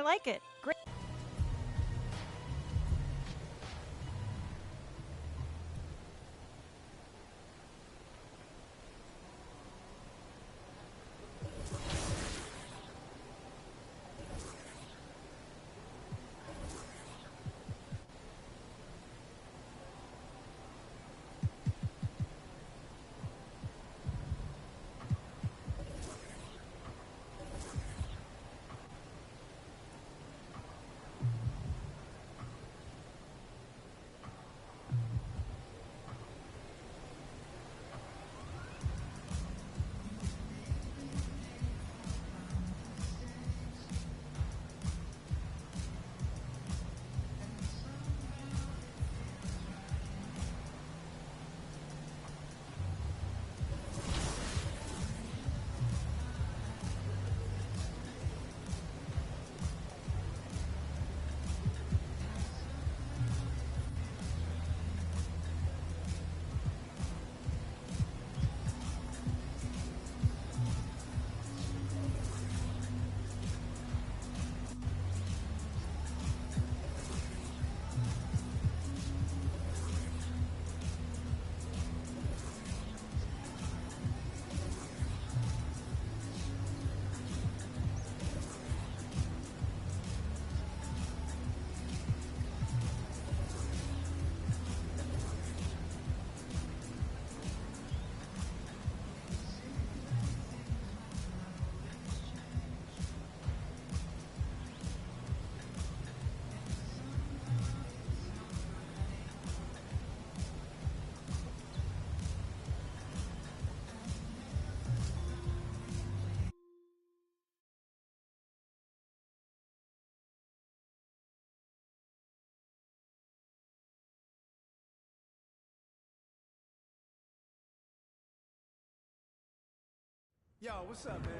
like it. Great. Yo, what's up, man?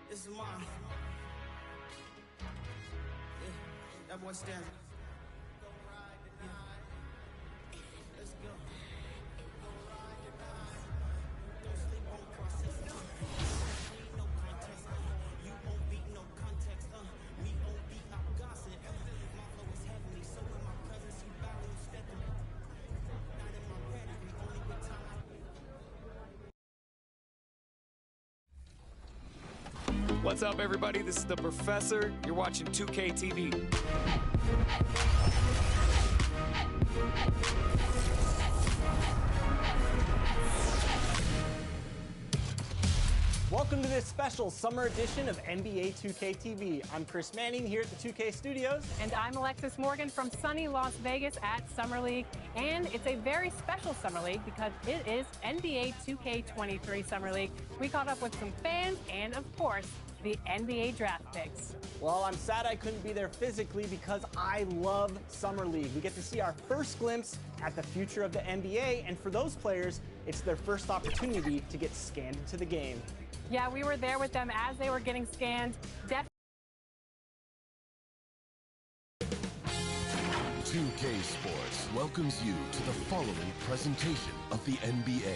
This is mine. Yeah, that boy stands. Let's go. Don't sleep on the process. Ain't no contest. You won't beat no context. Me won't beat no gossip. My flow is heavenly, so in my presence you bow and stepping. Not in my pedigree, only with time. What's up, everybody? This is the Professor. You're watching 2K TV. Welcome to the this special summer edition of NBA 2K TV. I'm Chris Manning here at the 2K studios. And I'm Alexis Morgan from sunny Las Vegas at Summer League. And it's a very special Summer League because it is NBA 2K23 Summer League. We caught up with some fans and, of course, the NBA draft picks. Well, I'm sad I couldn't be there physically because I love Summer League. We get to see our first glimpse at the future of the NBA, and for those players, it's their first opportunity to get scanned into the game. Yeah, we were there with them as they were getting scanned. 2K Sports welcomes you to the following presentation of the NBA.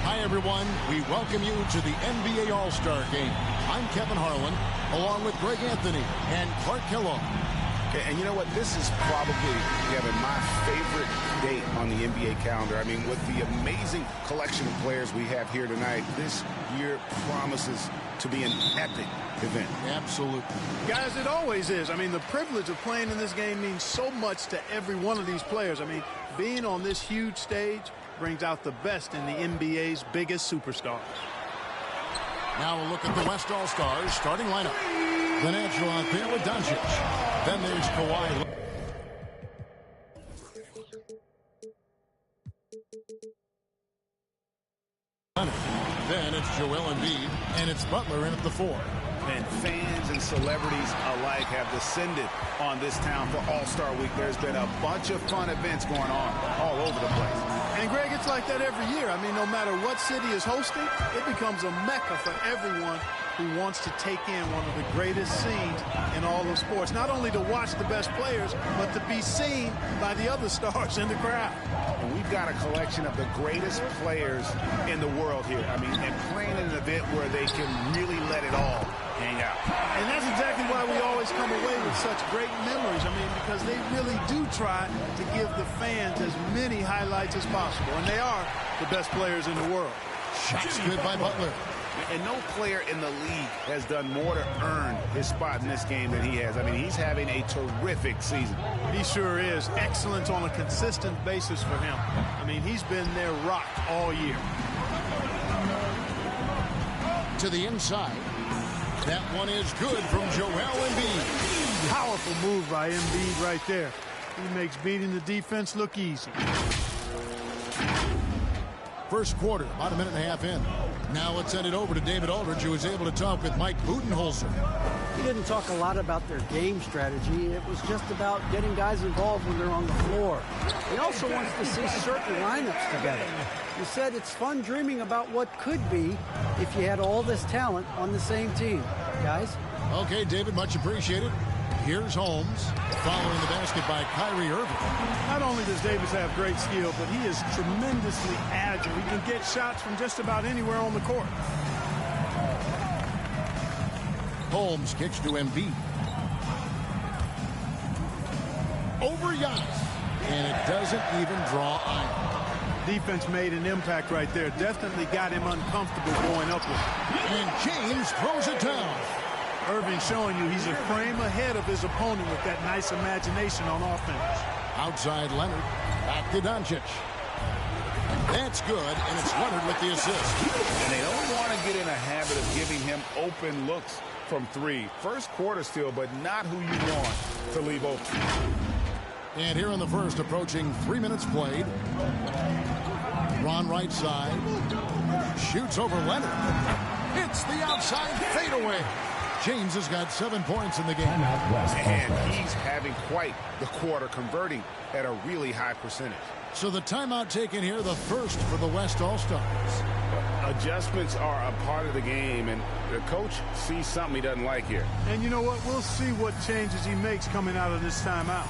Hi everyone, we welcome you to the NBA All-Star Game. I'm Kevin Harlan, along with Greg Anthony and Clark Kellogg. Okay, and you know what? This is probably, Kevin, my favorite date on the NBA calendar. I mean, with the amazing collection of players we have here tonight, this year promises to be an epic event. Absolutely. Guys, it always is. I mean, the privilege of playing in this game means so much to every one of these players. I mean, being on this huge stage brings out the best in the NBA's biggest superstars. Now we'll look at the West All-Stars starting lineup. The natural out there with Doncic. Then there's Kawhi. Then it's Joel Embiid, and it's Butler in at the 4. And fans and celebrities alike have descended on this town for All-Star Week. There's been a bunch of fun events going on all over the place. And, Greg, it's like that every year. I mean, no matter what city is hosting, it becomes a mecca for everyone who wants to take in one of the greatest scenes in all of sports. Not only to watch the best players, but to be seen by the other stars in the crowd. And we've got a collection of the greatest players in the world here. I mean, and playing in an event where they can really let it all hang out. And that's exactly why we always come away with such great memories. I mean, because they really do try to give the fans as many highlights as possible. And they are the best players in the world. Shots good by Butler. And no player in the league has done more to earn his spot in this game than he has. I mean, he's having a terrific season. He sure is. Excellence on a consistent basis for him. I mean, he's been their rock all year. To the inside. That one is good from Joel Embiid. Powerful move by Embiid right there. He makes beating the defense look easy. First quarter, about a minute and a half in. Now let's send it over to David Aldridge, who was able to talk with Mike Budenholzer. He didn't talk a lot about their game strategy. It was just about getting guys involved when they're on the floor. He also wants to see certain lineups together. He said it's fun dreaming about what could be if you had all this talent on the same team. Guys? Okay, David, much appreciated. Here's Holmes, following the basket by Kyrie Irving. Not only does Davis have great skill, but he is tremendously agile. He can get shots from just about anywhere on the court. Holmes kicks to Embiid. Over Giannis. And it doesn't even draw iron. Defense made an impact right there. Definitely got him uncomfortable going upward. And James throws it down. Irving showing you he's a frame ahead of his opponent with that nice imagination on offense. Outside Leonard. Back to Doncic. That's good, and it's Leonard with the assist. And they don't want to get in a habit of giving him open looks from three. First quarter still, but not who you want to leave open. And here in the first, approaching 3 minutes played. Ron right side. Shoots over Leonard. It's the outside fadeaway. James has got 7 points in the game. And he's having quite the quarter, converting at a really high percentage. So the timeout taken here, the first for the West All-Stars. Adjustments are a part of the game, and the coach sees something he doesn't like here. And you know what? We'll see what changes he makes coming out of this timeout.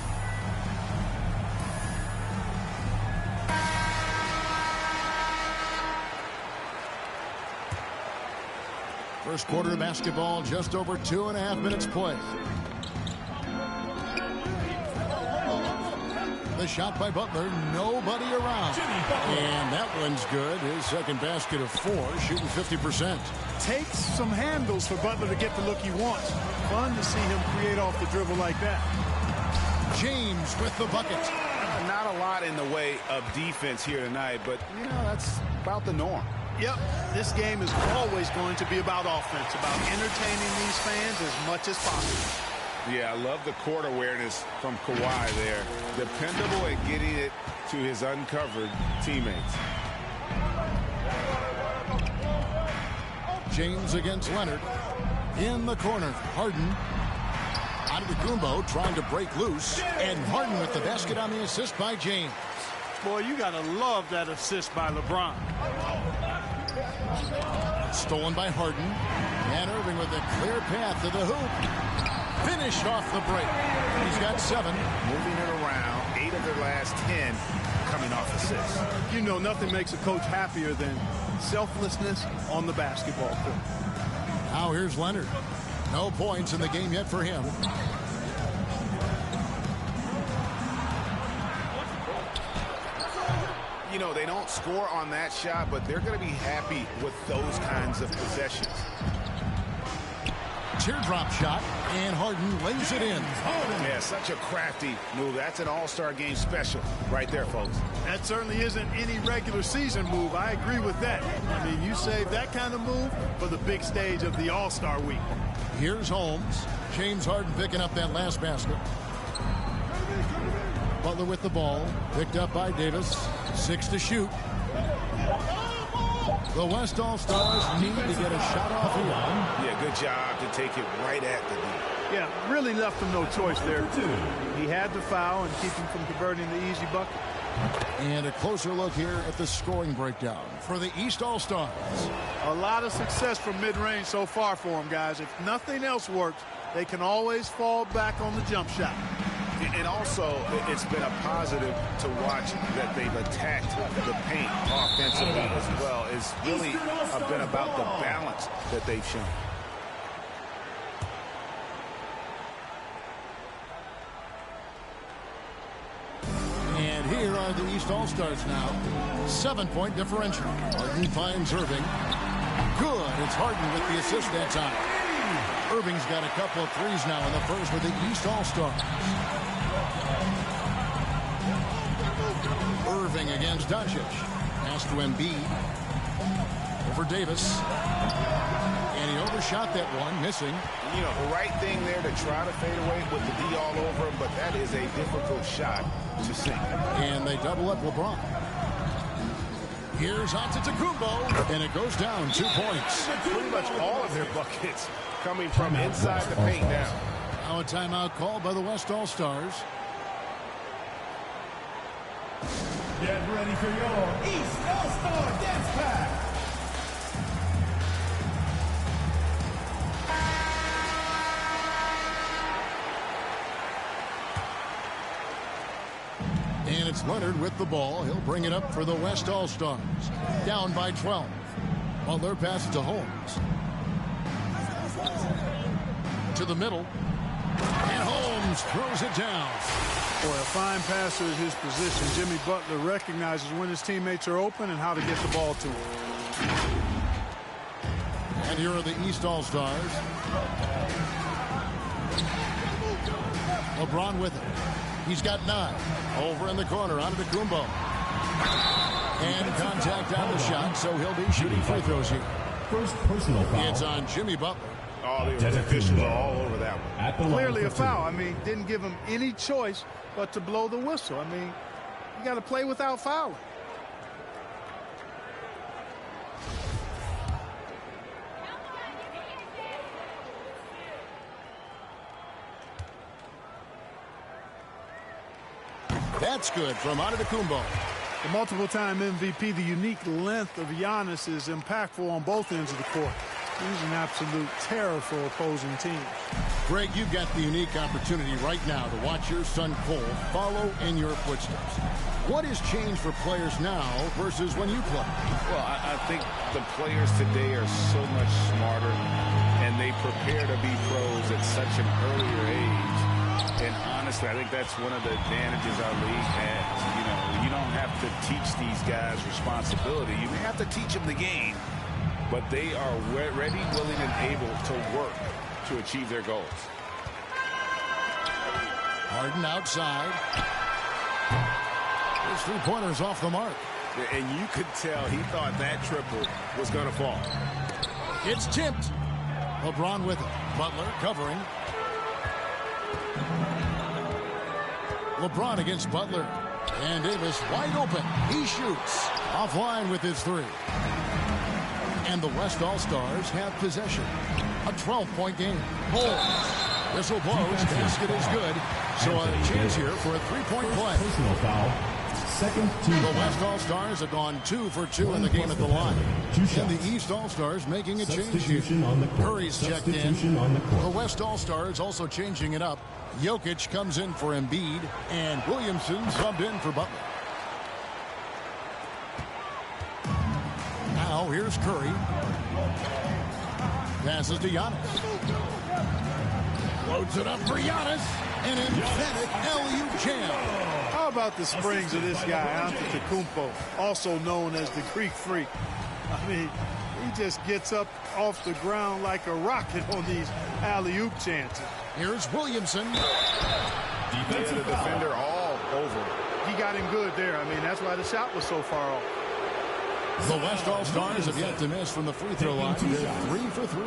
First quarter of basketball, just over 2.5 minutes played. The shot by Butler, nobody around. And that one's good. His second basket of 4, shooting 50%. Takes some handles for Butler to get the look he wants. Fun to see him create off the dribble like that. James with the bucket. Not a lot in the way of defense here tonight, but, you know, that's about the norm. Yep, this game is always going to be about offense, about entertaining these fans as much as possible. Yeah, I love the court awareness from Kawhi there. Dependable at getting it to his uncovered teammates. James against Leonard. In the corner, Harden. Antetokounmpo trying to break loose. And Harden with the basket on the assist by James. Boy, you got to love that assist by LeBron. Stolen by Harden. And Irving with a clear path to the hoop. Finished off the break. He's got 7. Moving it around. 8 of their last 10 coming off assists. You know, nothing makes a coach happier than selflessness on the basketball court. Now here's Leonard. No points in the game yet for him. You know, they don't score on that shot, but they're going to be happy with those kinds of possessions. Teardrop shot, and Harden lays it in. Yeah, such a crafty move. That's an all-star game special right there, folks. That certainly isn't any regular season move. I agree with that. I mean, you save that kind of move for the big stage of the All-Star week. Here's Holmes. James Harden picking up that last basket. Butler with the ball. Picked up by Davis. 6 to shoot. The West All-Stars need to get a shot off here. Yeah, good job to take it right at the D. Yeah, really left him no choice there. He had to foul and keep him from converting the easy bucket. And a closer look here at the scoring breakdown for the East All-Stars. A lot of success from mid-range so far for them, guys. If nothing else works, they can always fall back on the jump shot. And also, it's been a positive to watch that they've attacked the paint offensively as well. It's really been about the balance that they've shown. And here are the East All-Stars now. 7-point differential. Harden finds Irving. Good. It's Harden with the assist that time. Irving's got a couple of threes now in the first for the East All-Stars. Irving against Doncic. Pass to Embiid. Over Davis. And he overshot that one, missing. You know, the right thing there to try to fade away with the D all over him, but that is a difficult shot to sink. And they double up LeBron. Here's Antetokounmpo, and it goes down 2 points. Pretty much all of their buckets coming from inside the paint now. Now a timeout called by the West All-Stars. Get ready for your East All-Star Dance Pack. And it's Leonard with the ball. He'll bring it up for the West All-Stars. Down by 12. Butler passes to Holmes. To the middle. And Holmes throws it down. Boy, a fine passer at his position. Jimmy Butler recognizes when his teammates are open and how to get the ball to him. And here are the East All-Stars. LeBron with it. He's got 9. Over in the corner, Antetokounmpo. And contact on the shot, so he'll be shooting free throws here. First personal foul. It's on Jimmy Butler. Oh, the officials are all over that one. Clearly a foul. I mean, didn't give him any choice but to blow the whistle. I mean, you got to play without fouling. That's good from Antetokounmpo. The multiple-time MVP, the unique length of Giannis is impactful on both ends of the court. He's an absolute terror for opposing teams. Greg, you've got the unique opportunity right now to watch your son Cole follow in your footsteps. What has changed for players now versus when you played? Well, I think the players today are so much smarter, and they prepare to be pros at such an earlier age. And honestly, I think that's one of the advantages our league has. You know, you don't have to teach these guys responsibility. You may have to teach them the game, but they are ready, willing, and able to work to achieve their goals. Harden outside. His three-pointer's off the mark. And you could tell he thought that triple was going to fall. It's tipped. LeBron with it. Butler covering. LeBron against Butler. And Davis wide open. He shoots. Offline with his three. And the West All-Stars have possession. A 12-point game. Holmes. Whistle blows. Basket is good. So a chance here for a three-point play. Personal foul. Second team. The West All-Stars have gone 2 for 2 in the game at the line. And the East All-Stars making a change here. Curry's checked in. The West All-Stars also changing it up. Jokic comes in for Embiid. And Williamson subbed in for Butler. Now here's Curry. Passes to Giannis. Loads it up for Giannis. An emphatic alley-oop jam. How about the springs of this guy, Antetokounmpo, also known as the Greek Freak? I mean, he just gets up off the ground like a rocket on these alley-oop chances. Here's Williamson. The defender all over. He got him good there. I mean, that's why the shot was so far off. The West All-Stars have yet to miss from the free throw line. They're 3 for 3.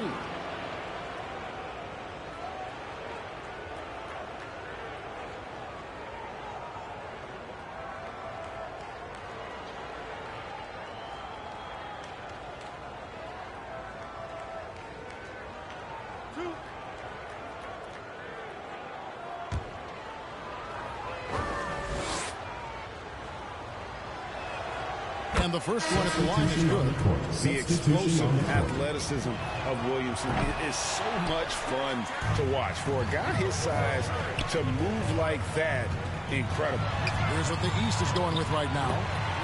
And the first one at the line is good. The explosive athleticism of Williamson is so much fun to watch. For a guy his size to move like that, incredible. Here's what the East is going with right now.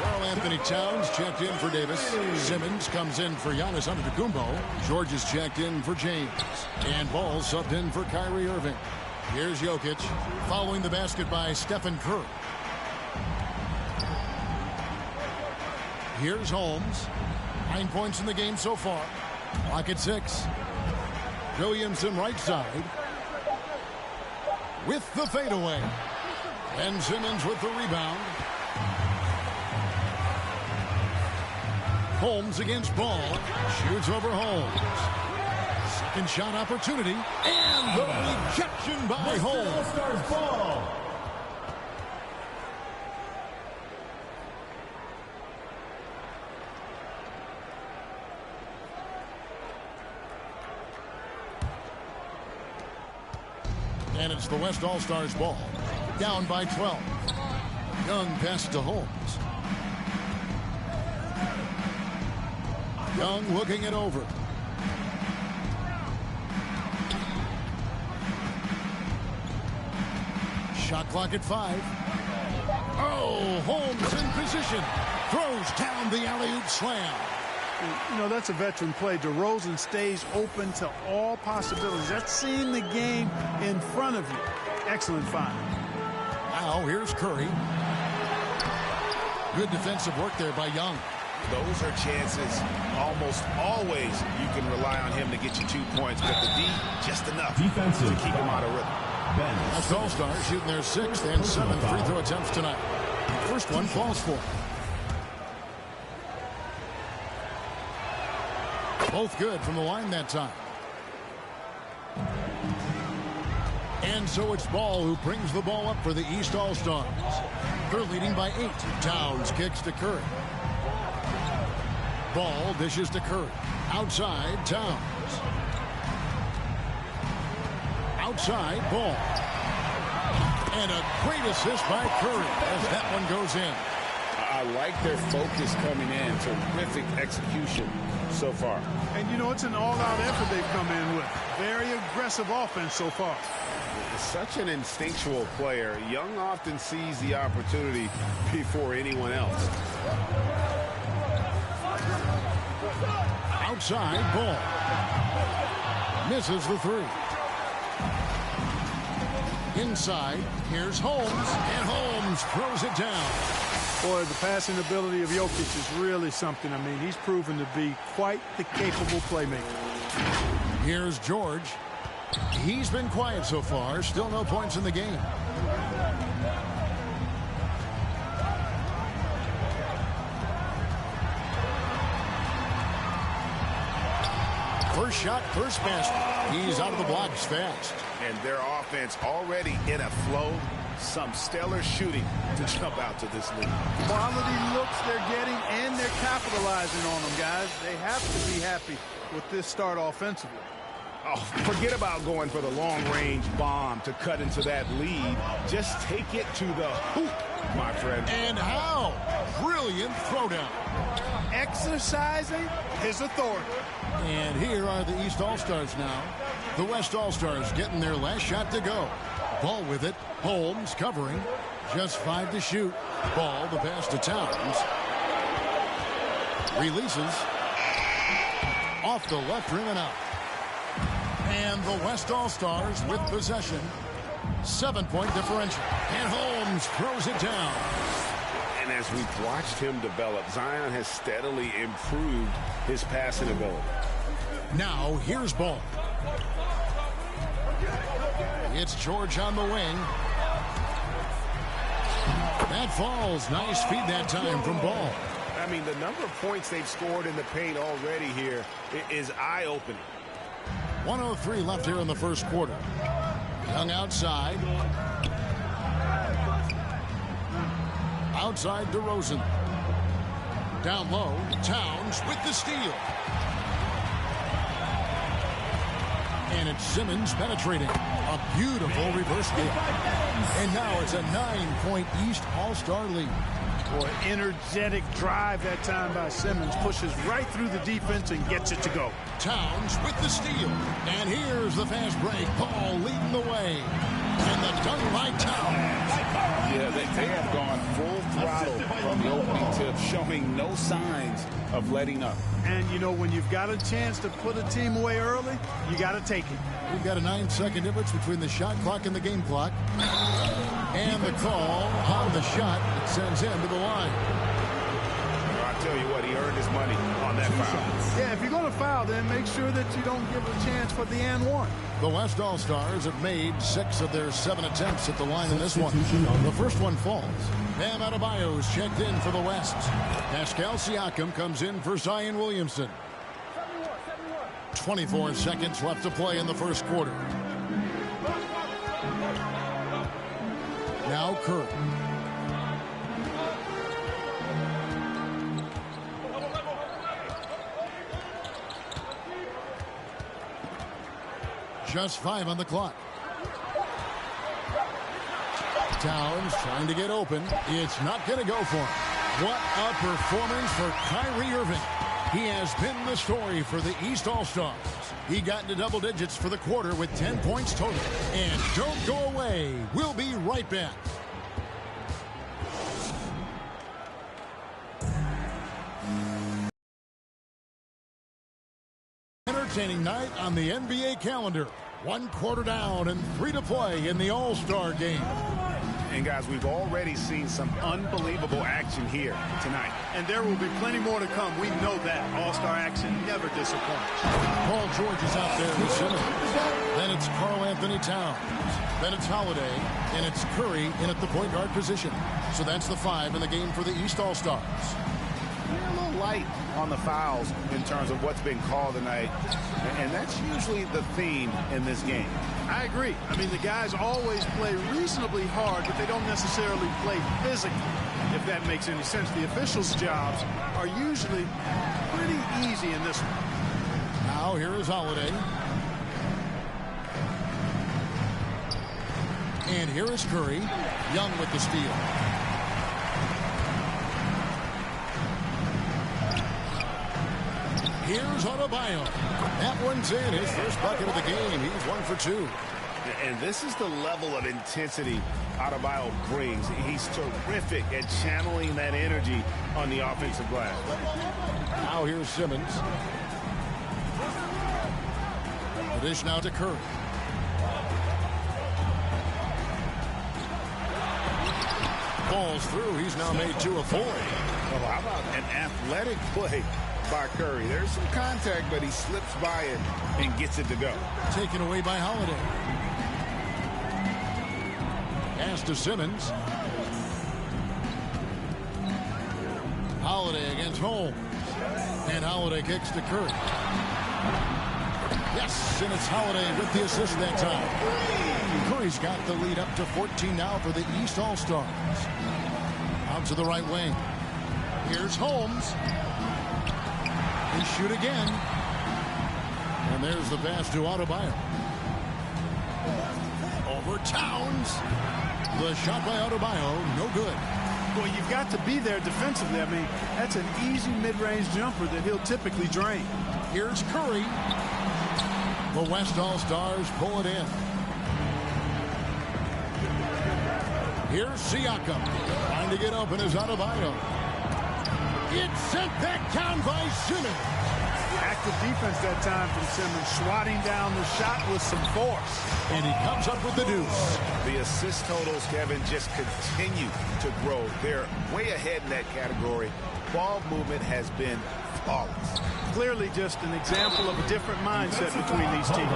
Karl Anthony Towns checked in for Davis. Simmons comes in for Giannis Antetokounmpo. George is checked in for James. And Ball subbed in for Kyrie Irving. Here's Jokic following the basket by Stephen Curry. Here's Holmes. 9 points in the game so far. Clock at 6. Williamson right side. With the fadeaway. Ben Simmons with the rebound. Holmes against Ball. Shoots over Holmes. Second shot opportunity. And the rejection by Holmes. All-Stars ball. And it's the West All-Stars ball. Down by 12. Young passes to Holmes. Young looking it over. Shot clock at 5. Oh, Holmes in position. Throws down the alley-oop slam. You know, that's a veteran play. DeRozan stays open to all possibilities. That's seeing the game in front of you. Excellent find. Now here's Curry. Good defensive work there by Young. Those are chances almost always you can rely on him to get you 2 points, but the D, just enough to keep him out of rhythm. West All-Stars shooting their 6th and 7th free throw attempts tonight. The first one falls for. Both good from the line that time. And so it's Ball who brings the ball up for the East All-Stars. They're leading by 8. Towns kicks to Curry. Ball dishes to Curry. Outside, Towns. Outside, Ball. And a great assist by Curry as that one goes in. I like their focus coming in. Terrific execution so far. And, you know, it's an all-out effort they've come in with. Very aggressive offense so far. Such an instinctual player. Young often sees the opportunity before anyone else. Outside, Ball. Misses the 3. Inside, here's Holmes, and Holmes throws it down. Boy, the passing ability of Jokic is really something. I mean, he's proven to be quite the capable playmaker. Here's George. He's been quiet so far. Still no points in the game. First shot, first basket. He's out of the blocks fast. And their offense already in a flow. Some stellar shooting to jump out to this lead. Quality looks they're getting, and they're capitalizing on them, guys. They have to be happy with this start offensively. Oh, forget about going for the long-range bomb to cut into that lead. Just take it to the hoop, my friend. And how? Brilliant throwdown. Exercising his authority. And here are the East All-Stars now. The West All-Stars getting their last shot to go. Ball with it. Holmes covering. Just 5 to shoot. Ball, the pass to Towns. Releases. Off the left rim and out. And the West All-Stars with possession. 7-point differential. And Holmes throws it down. And as we've watched him develop, Zion has steadily improved his passing ability. Now here's Ball. It's George on the wing. That falls. Nice feed that time from Ball. I mean, the number of points they've scored in the paint already here is eye-opening. 1:03 left here in the first quarter. Young outside. Outside DeRozan. Down low, Towns with the steal. And it's Simmons penetrating. A beautiful reverse game. And now it's a 9-point East All-Star lead. Boy, energetic drive that time by Simmons. Pushes right through the defense and gets it to go. Towns with the steal. And here's the fast break. Paul leading the way. And the dunk by Towns. Yeah, they have gone full throttle from the opening tip, showing no signs of letting up. And, you know, when you've got a chance to put a team away early, you got to take it. We've got a 9-second difference between the shot clock and the game clock. And the call on the shot that sends him to the line. I'll tell you what, he earned his money on that foul. Yeah, if you're going to foul, then make sure that you don't give a chance for the and one. The West All-Stars have made 6 of their 7 attempts at the line in this one. The first one falls. Bam Adebayo's checked in for the West. Pascal Siakam comes in for Zion Williamson. 24 seconds left to play in the first quarter. Now Curry. Just 5 on the clock. Towns trying to get open. It's not going to go for him. What a performance for Kyrie Irving. He has been the story for the East All-Stars. He got into double digits for the quarter with 10 points total. And don't go away. We'll be right back. Entertaining night on the NBA calendar. 1 quarter down and 3 to play in the All-Star game. And guys, we've already seen some unbelievable action here tonight. And there will be plenty more to come. We know that. All-Star action never disappoints. Paul George is out there with Simmons. Then it's Karl Anthony Towns. Then it's Holiday. And it's Curry in at the point guard position. So that's the 5 in the game for the East All-Stars. We're a little light on the fouls in terms of what's been called tonight. And that's usually the theme in this game. I agree. I mean, the guys always play reasonably hard, but they don't necessarily play physically, if that makes any sense. The officials' jobs are usually pretty easy in this one. Now here is Holiday. And here is Curry. Young with the steal. Here's Adebayo. That one's in. His first bucket of the game. He's 1 for 2. And this is the level of intensity Adebayo brings. He's terrific at channeling that energy on the offensive glass. Now here's Simmons. The dish now to Curry. Falls through. He's now made 2 of 4. Well, how about an athletic play by Curry? There's some contact, but he slips by it and gets it to go. Taken away by Holiday. Pass to Simmons. Holiday against Holmes. And Holiday kicks to Curry. Yes, and it's Holiday with the assist that time. Curry's got the lead up to 14 now for the East All-Stars. Out to the right wing. Here's Holmes. They shoot again. And there's the pass to Adebayo. Over Towns. The shot by Adebayo, no good. Well, you've got to be there defensively. I mean, that's an easy mid-range jumper that he'll typically drain. Here's Curry. The West All-Stars pull it in. Here's Siakam. Trying to get open is Adebayo. It's sent back down by Simmons. Active defense that time from Simmons, swatting down the shot with some force. And he comes up with the deuce. The assist totals, Kevin, just continue to grow. They're way ahead in that category. Ball movement has been flawless. Clearly just an example of a different mindset between these teams.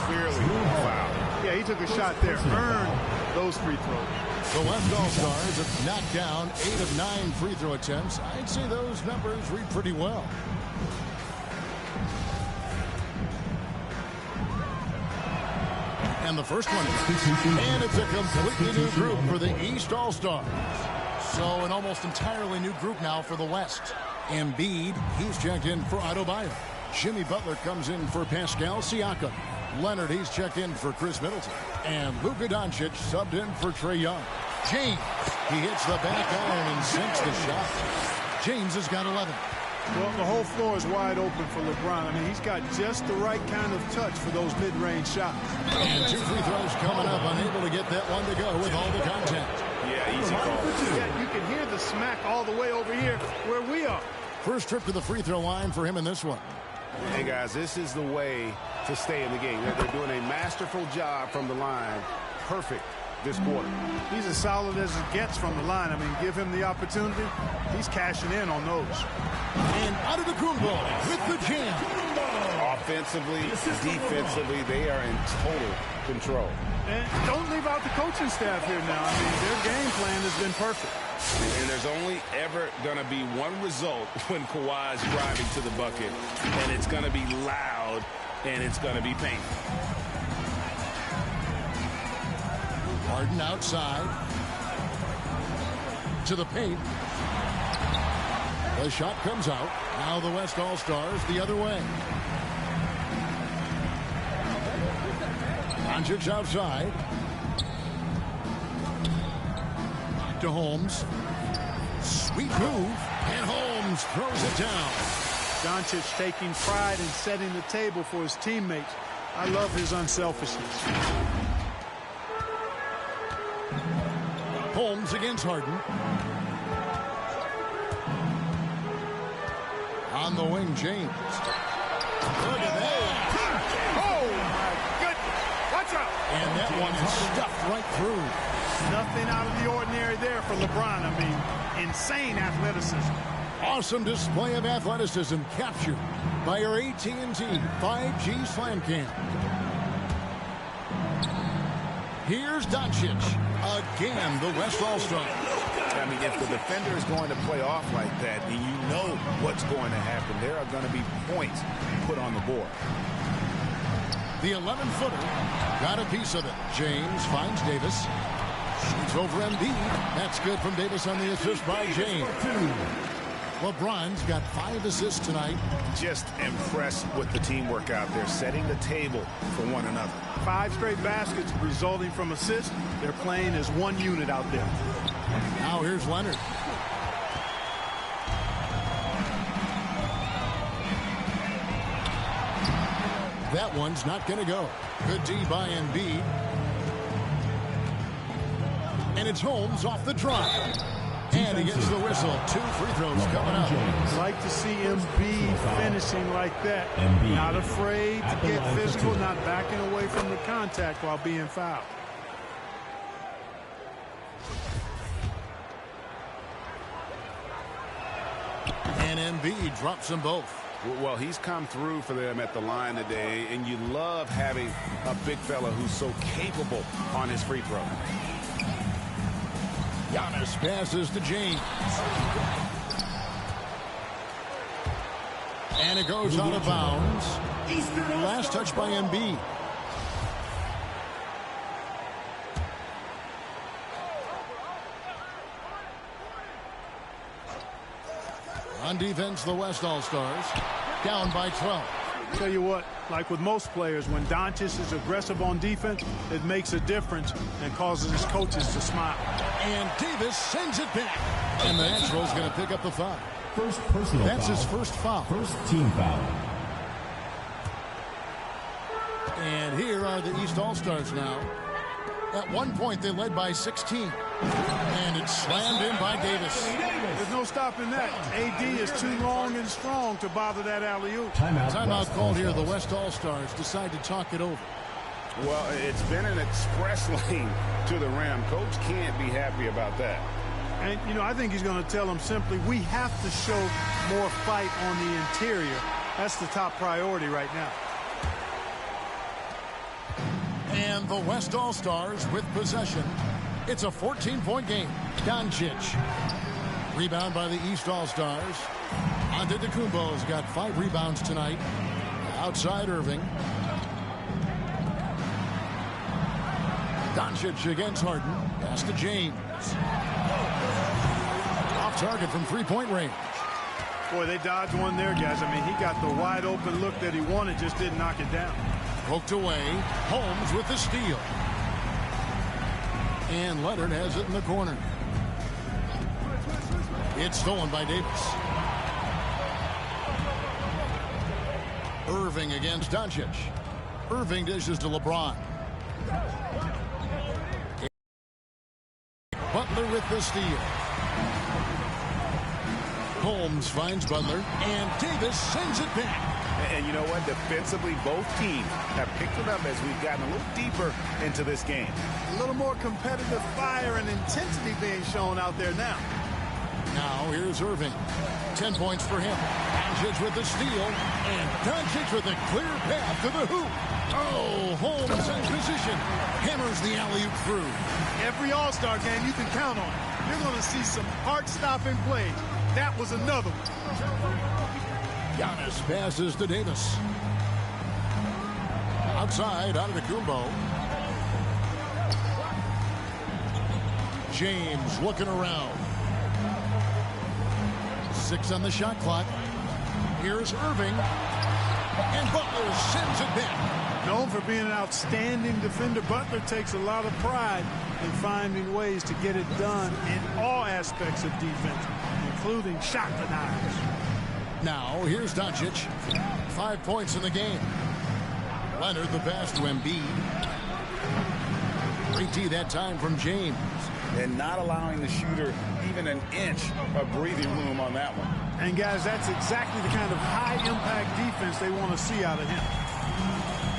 Clearly foul. Yeah, he took a shot there, earned those free throws. The West All-Stars have knocked down 8 of 9 free throw attempts. I'd say those numbers read pretty well. And the first one is. And it's a completely new group for the East All-Stars. So an almost entirely new group now for the West. Embiid, he's checked in for Adebayo. Jimmy Butler comes in for Pascal Siakam. Leonard, he's checked in for Chris Middleton. And Luka Doncic subbed in for Trae Young. James, he hits the back iron and sinks the shot. James has got 11. Well, the whole floor is wide open for LeBron. I mean, he's got just the right kind of touch for those mid-range shots. And 2 free throws coming up, unable to get that one to go with all the contact. Yeah, easy call. Yeah, you can hear the smack all the way over here where we are. First trip to the free throw line for him in this one. Hey, guys, this is the way to stay in the game. They're doing a masterful job from the line. Perfect this quarter. He's as solid as it gets from the line. I mean, give him the opportunity. He's cashing in on those. And Antetokounmpo with the jam. Offensively, defensively, they are in total control. And don't leave out the coaching staff here now. I mean, their game plan has been perfect. And there's only ever going to be one result when Kawhi's driving to the bucket, and it's going to be loud, and it's going to be painful. Harden outside. To the paint. The shot comes out. Now the West All-Stars the other way. Doncic outside. Back to Holmes. Sweet move. And Holmes throws it down. Doncic taking pride in setting the table for his teammates. I love his unselfishness. Holmes against Harden. On the wing, James. Look at that. Oh, my goodness. Watch out. And that one is stuffed right through. Nothing out of the ordinary there for LeBron. I mean, insane athleticism. Awesome display of athleticism captured by our AT&T 5G Slam Cam. Here's Doncic. Again, the West All-Star. I mean, if the defender is going to play off like that, then you know what's going to happen. There are going to be points put on the board. The 11-footer got a piece of it. James finds Davis. Shoots over Embiid. That's good from Davis on the assist by James. LeBron's got 5 assists tonight. Just impressed with the teamwork out there, setting the table for one another. 5 straight baskets resulting from assists. They're playing as one unit out there. Now here's Leonard. That one's not going to go. Good D by Embiid. And it's Holmes off the drive. And he gets the whistle. 2 free throws coming up. Like to see Embiid finishing like that. Not afraid to get physical, not backing away from the contact while being fouled. And Embiid drops them both. Well, he's come through for them at the line today, and you love having a big fella who's so capable on his free throw. Giannis passes to James. And it goes out of bounds. Last touch by Embiid. On defense, the West All-Stars down by 12. Tell you what, like with most players, when Doncic is aggressive on defense, it makes a difference and causes his coaches to smile. And Davis sends it back. And the Natural's going to pick up the foul. First personal That's foul. his first foul. First team foul. And here are the East All-Stars now. At one point, they led by 16. And it's slammed in by Davis. There's no stopping that. AD is too long and strong to bother that alley-oop. Timeout called here. The West All-Stars decide to talk it over. Well, it's been an express lane to the rim. Coach can't be happy about that. And, you know, I think he's going to tell them simply, we have to show more fight on the interior. That's the top priority right now. And the West All-Stars with possession. It's a 14-point game. Doncic. Rebound by the East All-Stars. Antetokounmpo's got 5 rebounds tonight. Outside Irving. Doncic against Harden. Pass to James. Off target from three-point range. Boy, they dodged one there, guys. I mean, he got the wide open look that he wanted, just didn't knock it down. Poked away. Holmes with the steal. And Leonard has it in the corner. It's stolen by Davis. Irving against Doncic. Irving dishes to LeBron. Butler with the steal. Holmes finds Butler, and Davis sends it back. And you know what? Defensively, both teams have picked it up as we've gotten a little deeper into this game. A little more competitive fire and intensity being shown out there now. Now here's Irving. 10 points for him. Doncic with the steal, and Doncic with a clear path to the hoop. Oh, Holmes in position. Hammers the alley-oop through. Every All-Star game you can count on. You're going to see some heart-stopping plays. That was another one. Giannis passes to Davis. Outside, Antetokounmpo. James looking around. 6 on the shot clock. Here's Irving. And Butler sends it back. Known for being an outstanding defender, Butler takes a lot of pride in finding ways to get it done in all aspects of defense, including shot denials. Now, here's Doncic. 5 points in the game. Leonard the pass to Embiid. Great D that time from James. And not allowing the shooter even an inch of breathing room on that one. And, guys, that's exactly the kind of high-impact defense they want to see out of him.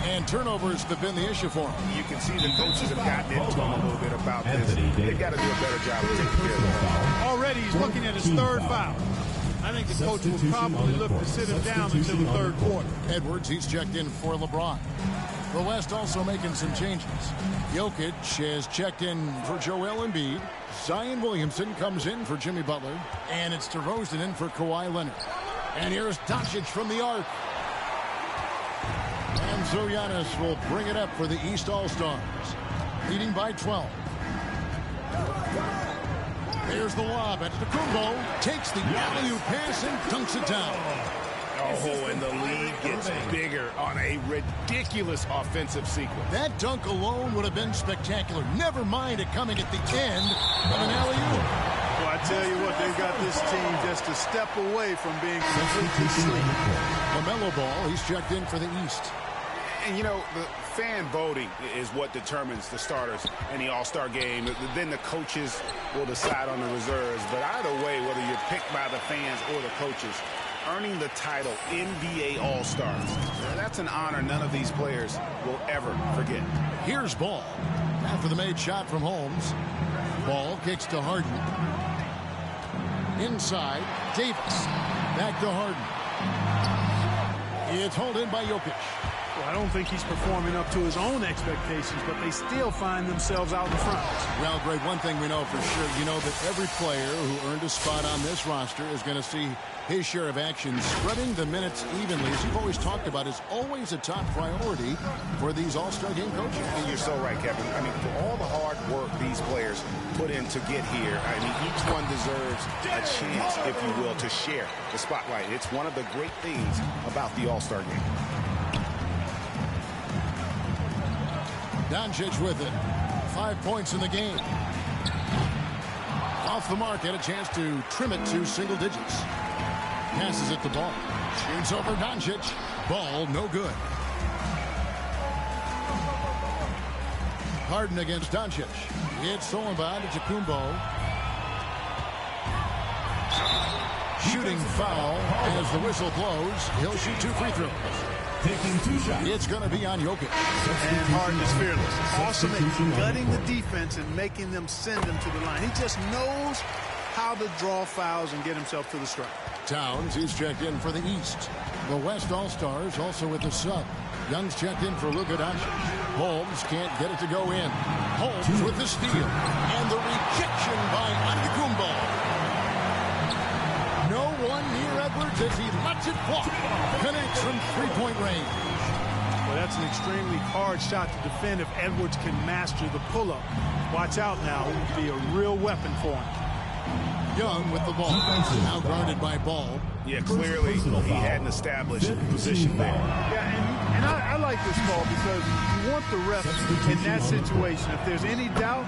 And turnovers have been the issue for him. You can see the coaches have gotten into him a little bit about this. They've got to do a better job of taking care of that. Already he's looking at his third foul. I think the coach will probably look to sit him down until the third quarter. Edwards, he's checked in for LeBron. The West also making some changes. Jokic has checked in for Joel Embiid. Zion Williamson comes in for Jimmy Butler. And it's DeRozan in for Kawhi Leonard. And here's Doncic from the arc. And so Giannis will bring it up for the East All-Stars. Leading by 12. There's the lob. Antetokounmpo takes the alley-oop pass and dunks it down. Oh, and the lead gets bigger on a ridiculous offensive sequence. That dunk alone would have been spectacular. Never mind it coming at the end of an alley-oop. Well, I tell you what, they've got this team just a step away from being completely sleep. LaMelo Ball, he's checked in for the East. And, you know, the fan voting is what determines the starters in the All-Star game. Then the coaches will decide on the reserves. But either way, whether you're picked by the fans or the coaches, earning the title NBA All-Stars, that's an honor none of these players will ever forget. Here's Ball. After the made shot from Holmes. Ball kicks to Harden. Inside, Davis. Back to Harden. It's hauled in by Jokic. Well, I don't think he's performing up to his own expectations, but they still find themselves out in front. Well, Greg, one thing we know for sure, you know that every player who earned a spot on this roster is going to see his share of action. Spreading the minutes evenly, as you've always talked about, is always a top priority for these All-Star game coaches. And you're so right, Kevin. I mean, for all the hard work these players put in to get here, I mean, each one deserves a chance, if you will, to share the spotlight. It's one of the great things about the All-Star game. Doncic with it. 5 points in the game. Off the mark, had a chance to trim it to single digits. Passes it the ball. Shoots over Doncic. Ball no good. Harden against Doncic. It's Solomon to Kumbo. Shooting foul as the whistle blows. He'll shoot 2 free throws. Taking 2 shots. It's going to be on Jokic. And Harden is fearless. Awesome at gutting the defense and making them send him to the line. He just knows how to draw fouls and get himself to the stripe. Towns, he's checked in for the East. The West All-Stars also with the sub. Young's checked in for Luka Doncic. Holmes can't get it to go in. Holmes with the steal. And the rejection by Antetokounmpo. No one near Edwards as he lets it fly. Connects from three-point range. Well, that's an extremely hard shot to defend if Edwards can master the pull-up. Watch out now. It would be a real weapon for him. Young with the ball. Now guarded by Ball. Yeah, clearly he hadn't established position there. Yeah, and I like this call because you want the ref in that situation. If there's any doubt,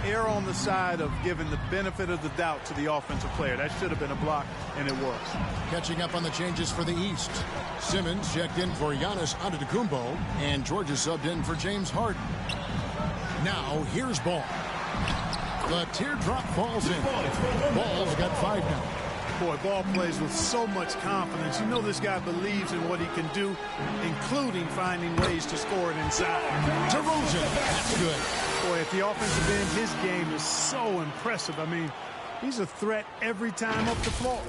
err on the side of giving the benefit of the doubt to the offensive player. That should have been a block, and it was. Catching up on the changes for the East. Simmons checked in for Giannis Antetokounmpo, and Georgia subbed in for James Harden. Now, here's Ball. The teardrop falls in. Ball's got 5 now. Boy, Ball plays with so much confidence. You know this guy believes in what he can do, including finding ways to score it inside. DeRozan, that's good. Boy, at the offensive end, his game is so impressive. I mean, he's a threat every time up the floor.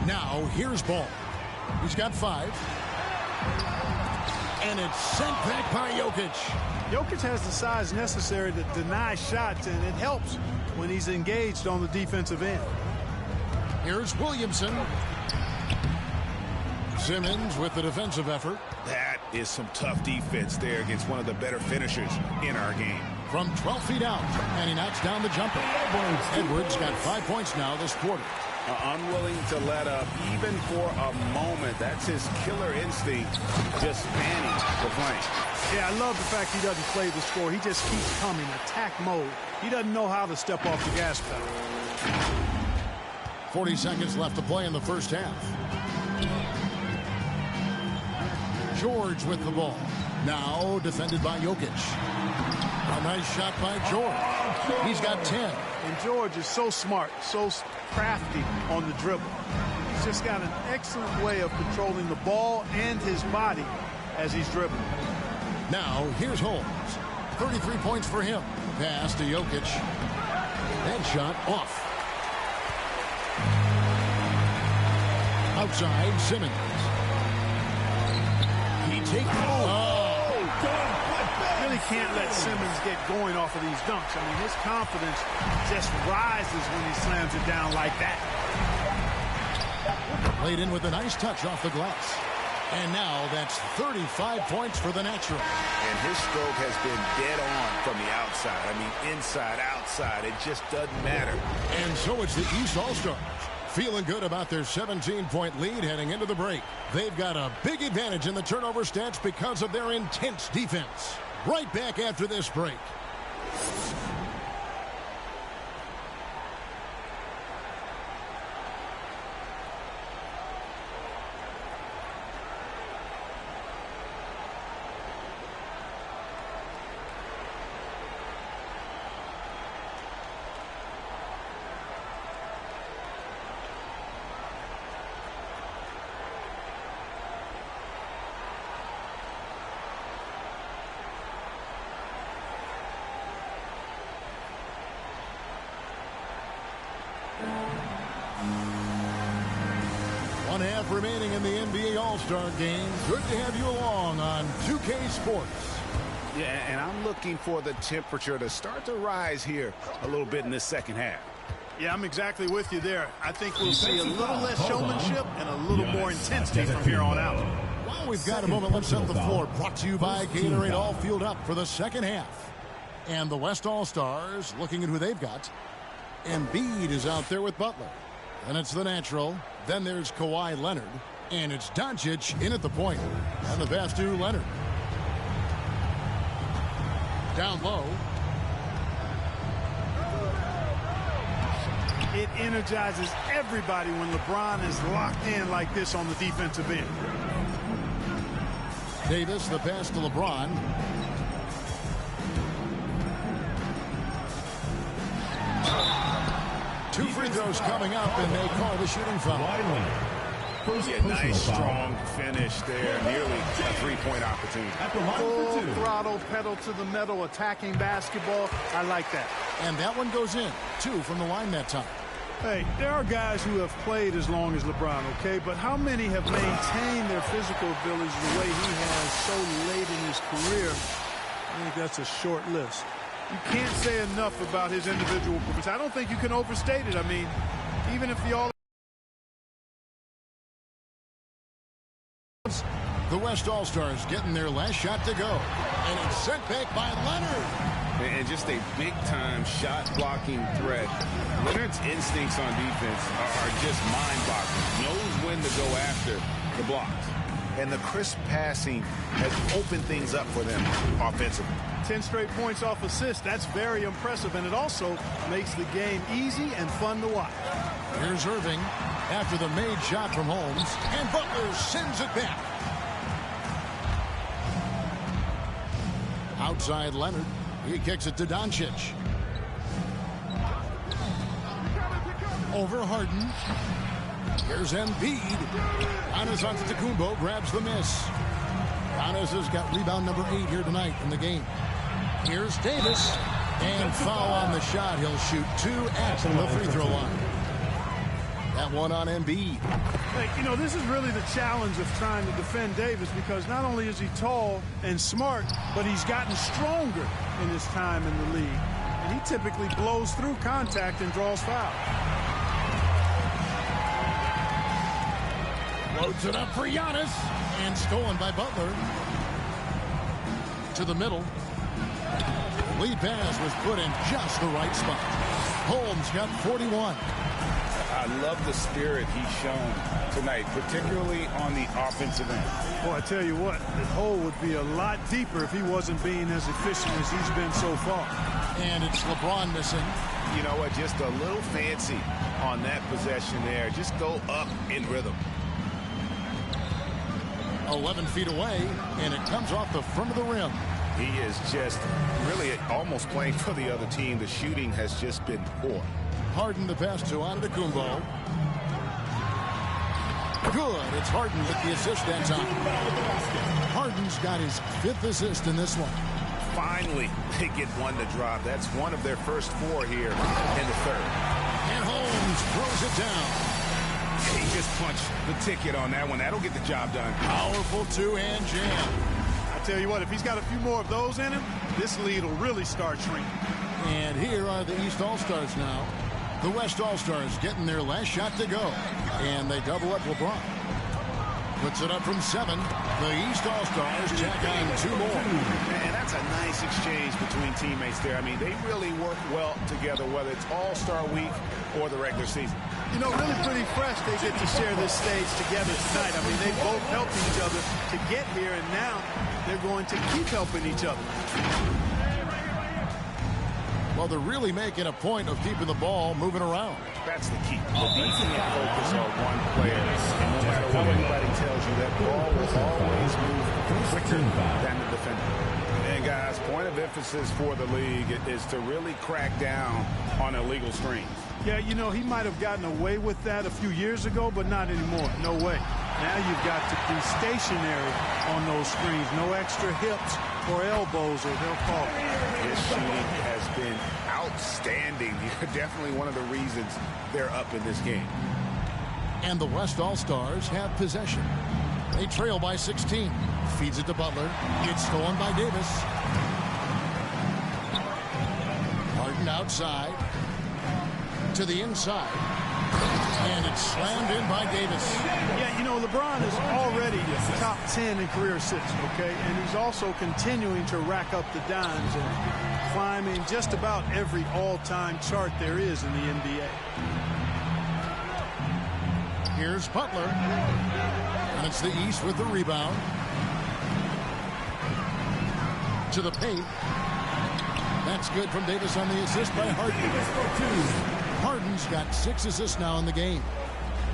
Now, here's Ball. He's got 5. And it's sent back by Jokic. Jokic has the size necessary to deny shots, and it helps when he's engaged on the defensive end. Here's Williamson. Simmons with the defensive effort. That is some tough defense there against one of the better finishers in our game. From 12 feet out, and he knocks down the jumper. Edwards got 5 points now this quarter. Unwilling to let up even for a moment. That's his killer instinct, just fanning the flank. Yeah, I love the fact he doesn't play the score. He just keeps coming, attack mode. He doesn't know how to step off the gas pedal. 40 seconds left to play in the first half. George with the ball. Now defended by Jokic. A nice shot by George. He's got 10. And George is so smart, so crafty on the dribble. He's just got an excellent way of controlling the ball and his body as he's dribbling. Now, here's Holmes. 33 points for him. Pass to Jokic. And shot off. Outside, Simmons. He takes Really can't let Simmons get going off of these dunks. I mean, his confidence just rises when he slams it down like that. Played in with a nice touch off the glass. And now that's 35 points for the natural. And his stroke has been dead on from the outside. I mean, inside, outside, it just doesn't matter. And so it's the East All-Stars. Feeling good about their 17-point lead heading into the break. They've got a big advantage in the turnover stats because of their intense defense. Right back after this break. half remaining in the NBA All-Star Game. Good to have you along on 2K Sports. Yeah, and I'm looking for the temperature to start to rise here a little bit in this second half. Yeah, I'm exactly with you there. I think we'll see a little less showmanship and a little more intensity from here on out. Well, we've got a moment. Let's set the floor. Brought to you by Gatorade. All fueled up for the second half. And the West All-Stars looking at who they've got. Embiid is out there with Butler. And it's the natural. Then there's Kawhi Leonard. And it's Doncic in at the point. And the pass to Leonard. Down low. It energizes everybody when LeBron is locked in like this on the defensive end. Davis, the pass to LeBron. Two free throws coming up, and they call the shooting foul. Yeah, nice, strong finish there. Nearly a three-point opportunity. Full throttle, pedal to the metal, attacking basketball. I like that. And that one goes in. 2 from the line that time. Hey, there are guys who have played as long as LeBron, okay? But how many have maintained their physical abilities the way he has so late in his career? I think that's a short list. You can't say enough about his individual performance. I don't think you can overstate it. I mean, even if the all... The West All-Stars getting their last shot to go. And it's sent back by Leonard. And just a big-time shot-blocking threat. Leonard's instincts on defense are just mind-boggling. Knows when to go after the blocks. And the crisp passing has opened things up for them offensively. 10 straight points off assist. That's very impressive. And it also makes the game easy and fun to watch. Here's Irving after the made shot from Holmes. And Butler sends it back. Outside Leonard. He kicks it to Doncic. Over Harden. Here's Embiid. Giannis Antetokounmpo grabs the miss. Giannis has got rebound number 8 here tonight in the game. Here's Davis. And foul on the shot. He'll shoot 2 at the free throw line. That one on Embiid. Hey, you know, this is really the challenge of trying to defend Davis, because not only is he tall and smart, but he's gotten stronger in his time in the league. And he typically blows through contact and draws fouls. Loads it up for Giannis. And stolen by Butler. To the middle. Lead pass was put in just the right spot. Holmes got 41. I love the spirit he's shown tonight, particularly on the offensive end. Boy, I tell you what, the hole would be a lot deeper if he wasn't being as efficient as he's been so far. And it's LeBron missing. You know what, just a little fancy on that possession there. Just go up in rhythm. 11 feet away, and it comes off the front of the rim. He is just really almost playing for the other team. The shooting has just been poor. Harden the pass to Antetokounmpo. Good. It's Harden with the assist that time. Harden's got his 5th assist in this one. Finally, they get one to drop. That's one of their first 4 here in the third. And Holmes throws it down. He just punched the ticket on that one. That'll get the job done. Powerful 2-hand jam. I tell you what, if he's got a few more of those in him, this lead will really start shrinking. And here are the East All-Stars now. The West All-Stars getting their last shot to go. And they double up LeBron. Puts it up from 7. The East All-Stars tack on 2 more. And that's a nice exchange between teammates there. I mean, they really work well together, whether it's All-Star Week or the regular season. You know, really pretty fresh they get to share this stage together tonight. I mean, they both helped each other to get here, and now they're going to keep helping each other. Well, they're really making a point of keeping the ball moving around. That's the key. The defense focus on one player. And no matter what anybody tells you, that ball will always move quicker than the defender. And guys, point of emphasis for the league is to really crack down on illegal screens. Yeah, you know, he might have gotten away with that a few years ago, but not anymore. No way. Now you've got to be stationary on those screens. No extra hips or elbows, or they'll call it. His shooting has been outstanding. Definitely one of the reasons they're up in this game. And the West All-Stars have possession. They trail by 16. Feeds it to Butler. It's stolen by Davis. Harden outside. To the inside. And it's slammed in by Davis. Yeah, you know, LeBron is already top 10 in career assists, okay? And he's also continuing to rack up the dimes and climbing just about every all-time chart there is in the NBA. Here's Butler. And it's the East with the rebound. To the paint. That's good from Davis on the assist by Harden. Harden's got 6 assists now in the game.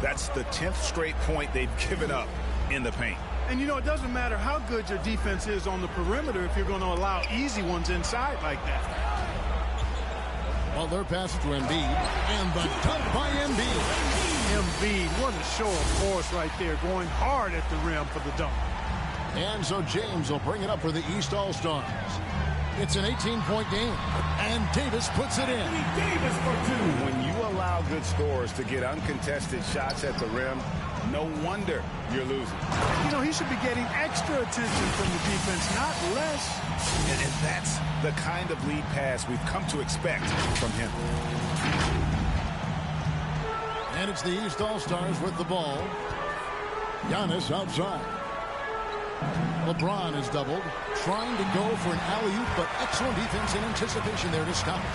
That's the 10th straight point they've given up in the paint. And, you know, it doesn't matter how good your defense is on the perimeter if you're going to allow easy ones inside like that. Butler passes to Embiid. And the dunk by Embiid. Embiid, what a show of force right there, going hard at the rim for the dunk. And so James will bring it up for the East All-Stars. It's an 18-point game, and Davis puts it in. Davis for 2. When you allow good scorers to get uncontested shots at the rim, no wonder you're losing. You know, he should be getting extra attention from the defense, not less. And that's the kind of lead pass we've come to expect from him. And it's the East All-Stars with the ball. Giannis outside. LeBron is doubled, trying to go for an alley-oop, but excellent defense in anticipation there to stop it.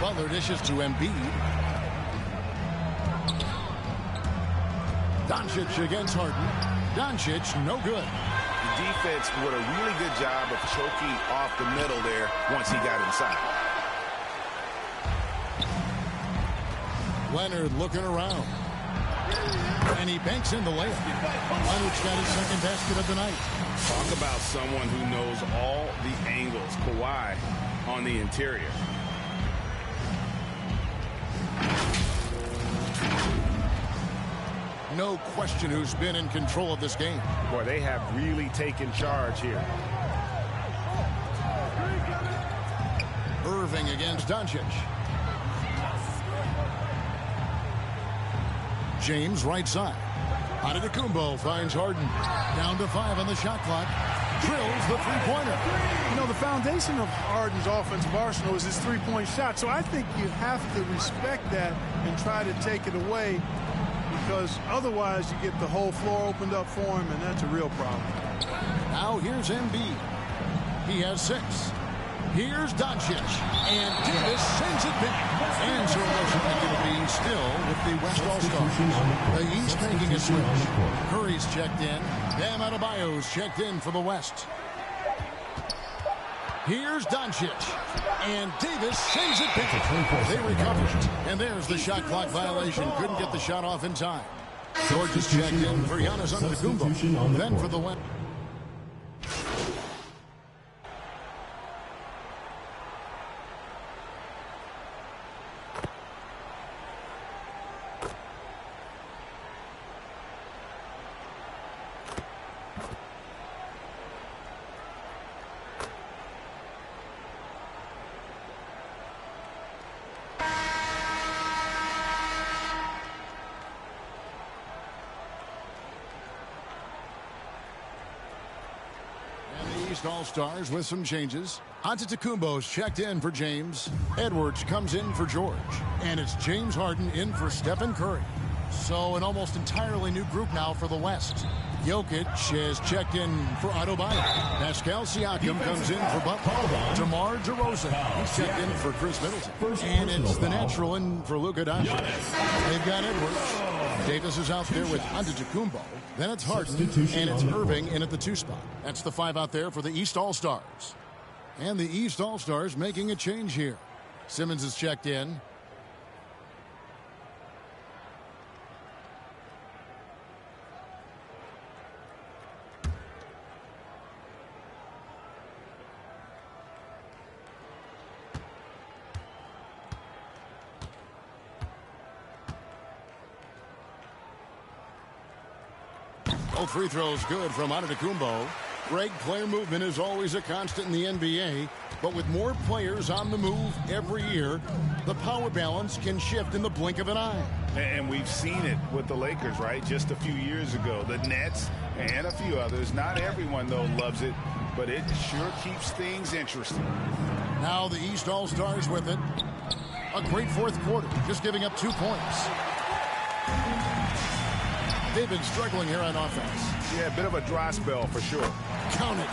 Butler dishes to Embiid. Doncic against Harden. Doncic, no good. The defense did a really good job of choking off the middle there once he got inside. Leonard looking around. And he banks in the layup. Leonard's got his second basket of the night. Talk about someone who knows all the angles. Kawhi on the interior. No question who's been in control of this game. Boy, they have really taken charge here. Irving against Doncic. James right side. Antetokounmpo finds Harden. Down to 5 on the shot clock. Drills the three-pointer. You know, the foundation of Harden's offensive arsenal is his three-point shot. So I think you have to respect that and try to take it away, because otherwise you get the whole floor opened up for him, and that's a real problem. Now here's Embiid. He has 6. Here's Doncic. And Davis sends it back. And so motion going to be still with the West All-Stars. The East making a switch. Curry's checked in. Bam Adebayo's checked in for the West. Here's Doncic. And Davis sends it back. They recover it. And there's the shot clock violation. Couldn't get the shot off in time. George is checked in for Giannis Antetokounmpo. Then for the West. All-Stars with some changes. Antetokounmpo's checked in for James. Edwards comes in for George. And it's James Harden in for Stephen Curry. So an almost entirely new group now for the West. Jokic is checked in for Adebayo. Pascal Siakam comes in for Butler. DeMar DeRozan, he's checked in for Chris Middleton. And it's the natural in for Luka Doncic. They've got Edwards. Davis is out there with Antetokounmpo. Then it's Harden, and it's Irving in at the 2 spot. That's the 5 out there for the East All-Stars. And the East All-Stars making a change here. Simmons is checked in. Both free throws good from Antetokounmpo. Greg, player movement is always a constant in the NBA, but with more players on the move every year, the power balance can shift in the blink of an eye. And we've seen it with the Lakers, right? Just a few years ago. The Nets and a few others. Not everyone, though, loves it, but it sure keeps things interesting. Now the East All-Stars with it. A great fourth quarter, just giving up 2 points. They've been struggling here on offense. Yeah, a bit of a dry spell for sure. Count it.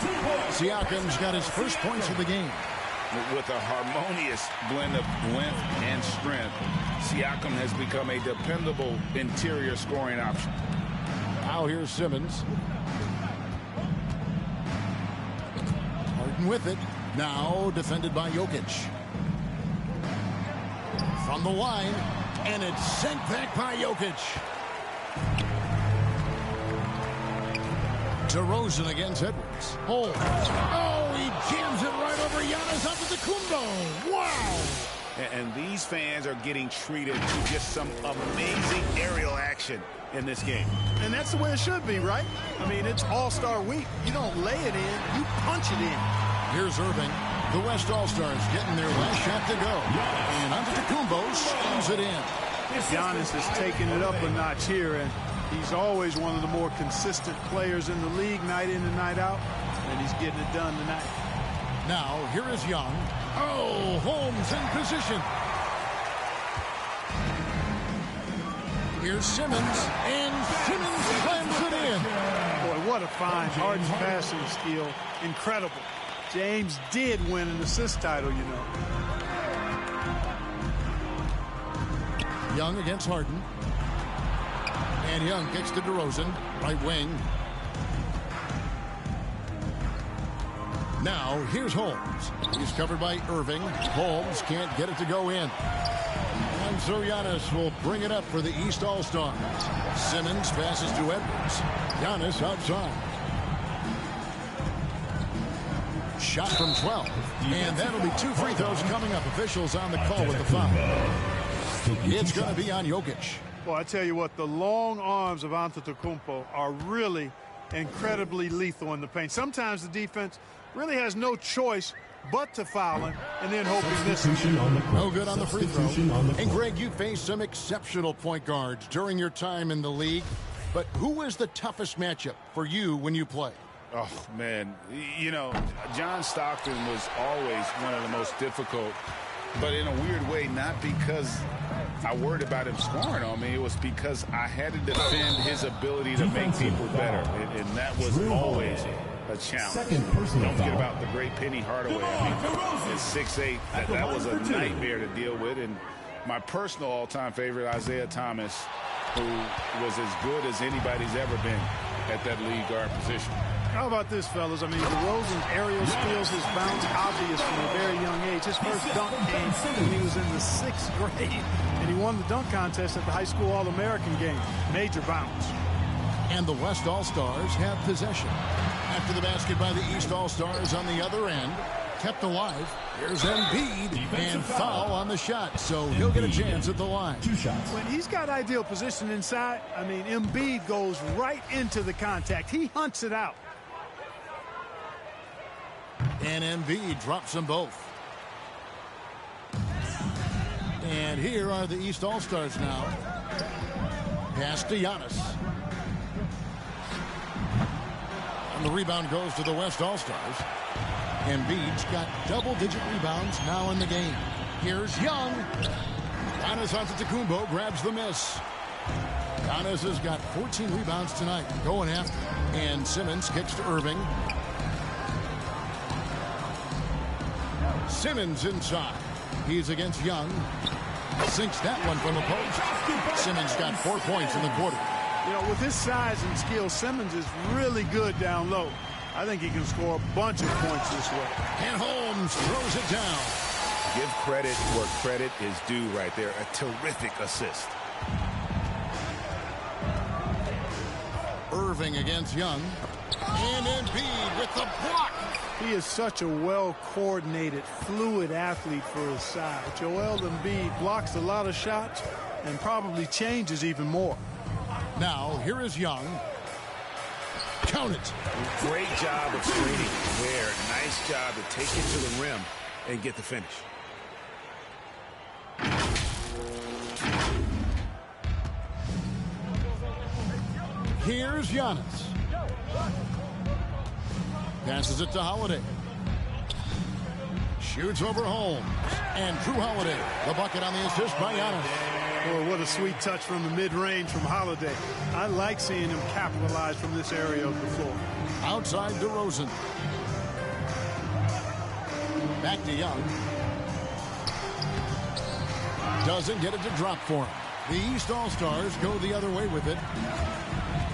Siakam's got his first points of the game. With a harmonious blend of length and strength, Siakam has become a dependable interior scoring option. Now here's Simmons. Harden with it. Now defended by Jokic. From the line, and it's sent back by Jokic. DeRozan against Edwards. Holmes. Oh, he jams it right over Giannis Antetokounmpo. Wow! And these fans are getting treated to just some amazing aerial action in this game. And that's the way it should be, right? I mean, it's All-Star week. You don't lay it in, you punch it in. Here's Irving. The West All-Stars getting their last shot to go. And Antetokounmpo slams it in. Giannis is taking it up a notch here, and he's always one of the more consistent players in the league, night in and night out, and he's getting it done tonight. Now, here is Young. Oh, Holmes in position. Here's Simmons, and Simmons slams it in. Boy, what a find. Harden's passing skill, incredible. James did win an assist title, you know. Young against Harden. And Young kicks to DeRozan, right wing. Now, here's Holmes. He's covered by Irving. Holmes can't get it to go in. And so Giannis will bring it up for the East All-Stars. Simmons passes to Edwards. Giannis outside. Shot from 12. And that'll be 2 free throws coming up. Officials on the call with the foul. It's going to be on Jokic. Well, I tell you what, the long arms of Antetokounmpo are really incredibly lethal in the paint. Sometimes the defense really has no choice but to foul him and then hope he misses. No good on the free throw. And Greg, you faced some exceptional point guards during your time in the league. But who was the toughest matchup for you when you played? Oh, man. You know, John Stockton was always one of the most difficult, but in a weird way, not because I worried about him scoring on me. It was because I had to defend his ability to make people better, and that was always a challenge. Don't forget about the great Penny Hardaway. I mean, at 6'8", that was a nightmare to deal with. And my personal all-time favorite, Isaiah Thomas, who was as good as anybody's ever been at that lead guard position. How about this, fellas? I mean, DeRozan's aerial skills, his bounce, obvious from a very young age. His first dunk came when he was in the 6th grade, and he won the dunk contest at the high school All-American game. Major bounce. And the West All-Stars have possession. After the basket by the East All-Stars on the other end, kept alive. Here's Embiid, and foul on the shot, so he'll get a chance at the line. 2 shots. When he's got ideal position inside, I mean, Embiid goes right into the contact. He hunts it out. And Embiid drops them both. And here are the East All-Stars now. Pass to Giannis. And the rebound goes to the West All-Stars. Embiid's got double-digit rebounds now in the game. Here's Young. Giannis Antetokounmpo grabs the miss. Giannis has got 14 rebounds tonight, going after. And Simmons kicks to Irving. Simmons inside. He's against Young. Sinks that one from the post. Simmons got 4 points in the quarter. You know, with his size and skill, Simmons is really good down low. I think he can score a bunch of points this way. And Holmes throws it down. Give credit where credit is due right there. A terrific assist. Irving against Young. And Embiid with the block. He is such a well-coordinated, fluid athlete for his size. Joel Embiid blocks a lot of shots and probably changes even more. Now, here is Young. Count it. Great job of screening there. Nice job to take it to the rim and get the finish. Here's Giannis. Passes it to Holiday. Shoots over Holmes. And Drew Holiday. The bucket on the assist by Giannis. Boy, what a sweet touch from the mid-range from Holiday. I like seeing him capitalize from this area of the floor. Outside DeRozan. Back to Young. Doesn't get it to drop for him. The East All-Stars go the other way with it.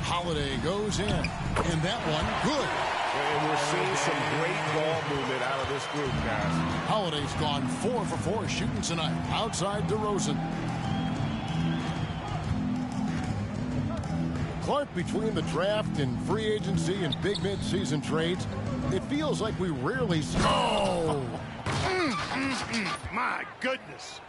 Holiday goes in. And that one, good. And we're seeing some great ball movement out of this group, guys. Holiday's gone 4 for 4 shooting tonight. Outside DeRozan. Clark, between the draft and free agency and big mid-season trades, it feels like we rarely see. Oh! My goodness.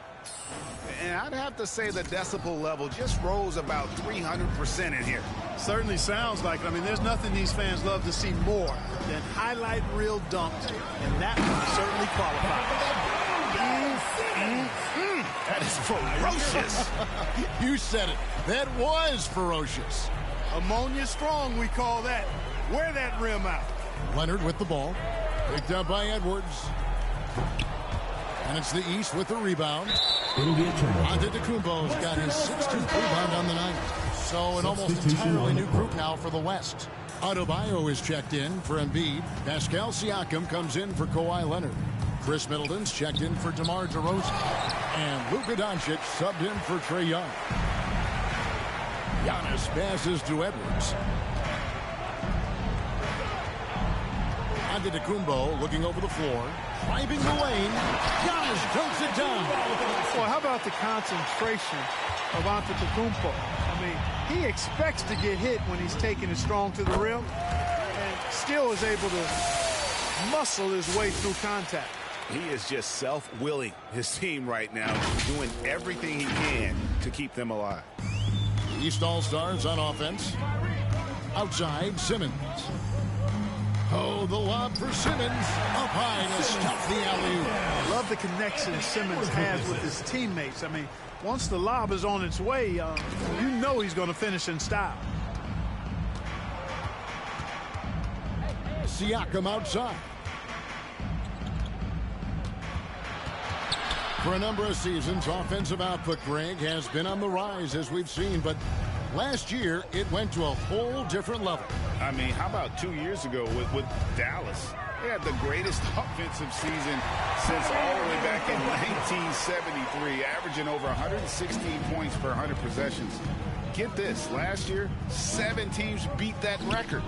And I'd have to say the decibel level just rose about 300% in here. Certainly sounds like it. I mean, there's nothing these fans love to see more than highlight reel dunks, and that one certainly qualifies. That is ferocious. You said it. That was ferocious. Ammonia strong, we call that. Wear that rim out. Leonard with the ball. Picked up by Edwards. And it's the East with the rebound. It'll be a turnover. Antetokounmpo's got his 6th rebound on the night. So an almost entirely new group now for the West. Adebayo is checked in for Embiid. Pascal Siakam comes in for Kawhi Leonard. Chris Middleton's checked in for DeMar DeRozan. And Luka Doncic subbed in for Trae Young. Giannis passes to Edwards. Antetokounmpo looking over the floor. Driving the lane. Giannis dunks it down. Well, how about the concentration of Antetokounmpo? I mean, he expects to get hit when he's taking it strong to the rim and still is able to muscle his way through contact. He is just self-willing his team right now, doing everything he can to keep them alive. East All-Stars on offense. Outside, Simmons. Oh, the lob for Simmons. Up high to stop the alley-oop. Love the connection Simmons has with his teammates. I mean, once the lob is on its way, you know he's going to finish in style. Siakam outside. For a number of seasons, offensive output, Greg, has been on the rise, as we've seen, but last year it went to a whole different level. I mean, how about 2 years ago with Dallas? They had the greatest offensive season since all the way back in 1973, averaging over 116 points per 100 possessions. Get this, last year, 7 teams beat that record.